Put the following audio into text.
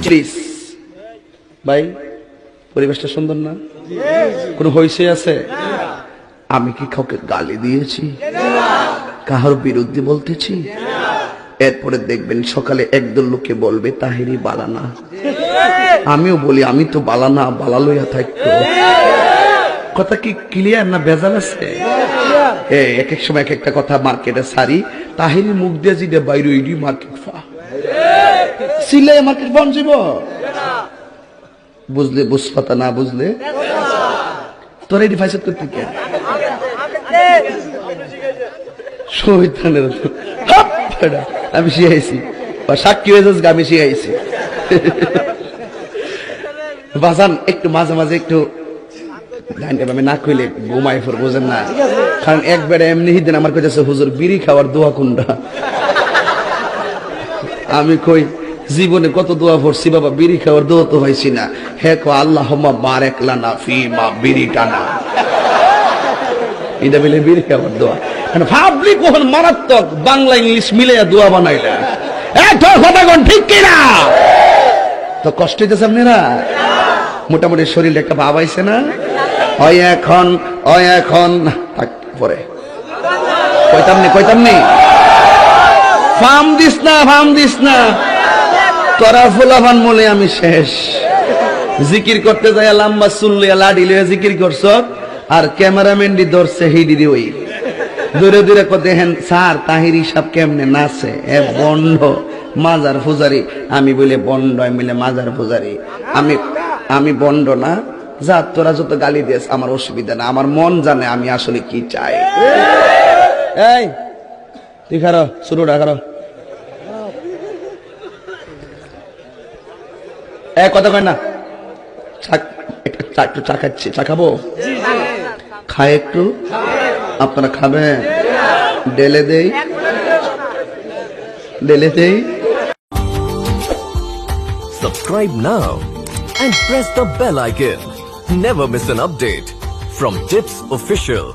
Please ভাই, পরিবেশটা সুন্দর না? কোন হইছে আছে? আমি কি কাউকে গালি দিয়েছি? কাহার বিরুদ্ধে বলতেছি? এরপরে দেখবেন সকালে একদল লোকে বলবে তাহিরি বালানা। আমিও বলি আমি তো বালানা, বালা লইয়া থাকতো। কথা কি ক্লিয়ার না ভেজাল আছে? এক এক সময় এক একটা কথা মার্কেটে সারি, তাহিরি মুখ দিয়ে জিদে বাইরে ইডি মার্কেট ফা সিলে মার্কেট পৌঁছিব। বুঝলে বুঝপাতা, না বুঝলে তোরা এটি ফাইসাদ করতে কে? শহীদানের আমি শিখাইছি, সাক্ষী হয়ে যাস, আমি শিখাইছি। বাজান একটু মাঝে মাঝে একটু আমি না কইলে ঘুমাই ফোর, বোঝেন না? কারণ একবারে এমনি দিন আমার কাছে হুজুর বিড়ি খাওয়ার দোয়া কোনটা? আমি কই জীবনে কত দোয়া পড়ছি বাবা, বিড়ি খাওয়ার দোয়া তো হয়েছি না। হে কো আল্লাহুম্মা বারিক লানা ফিমা বিড়ি টানা, এটা বলে বিড়ি খাওয়ার দোয়া। ভাবলি কখন মারাত্মক বাংলা ইংলিশ মিলে দোয়া বানাইলা। কথা কোন ঠিক কিনা? তো কষ্ট হইতেছে আপনারা? মোটামুটি শরীরে একটা ভাব আইছে না? হয় এখন পরে কইতাম নি ফার্ম দিস না তোরা ফুলাফান মলে আমি শেষ। জিকির করতে যাই লম্বা চুল্লিয়া লাডি লইয়া জিকির করছ, আর ক্যামেরাম্যান দি ধরছে হিডি ওই দূরে দূরে দেখেন স্যার তাহিরি সাহেব কেমনে নাচে, এ বন্ড মাজার পূজারি। আমি বলে বন্ড, আমি বলে মাজার পূজারি। আমি বন্ড না, যা তোরা যত গালি দিস আমার অসুবিধা না, আমার মন জানে আমি আসলে কি চাই। এই তুই খারো, শুরুটা খারো। কথা কয় না, একটু চা খাচ্ছি, চা খাবো? খায় একটু, আপনারা খাবেন? ডেলে দেই। Subscribe now and press the bell icon. Never miss an update from Tips Official.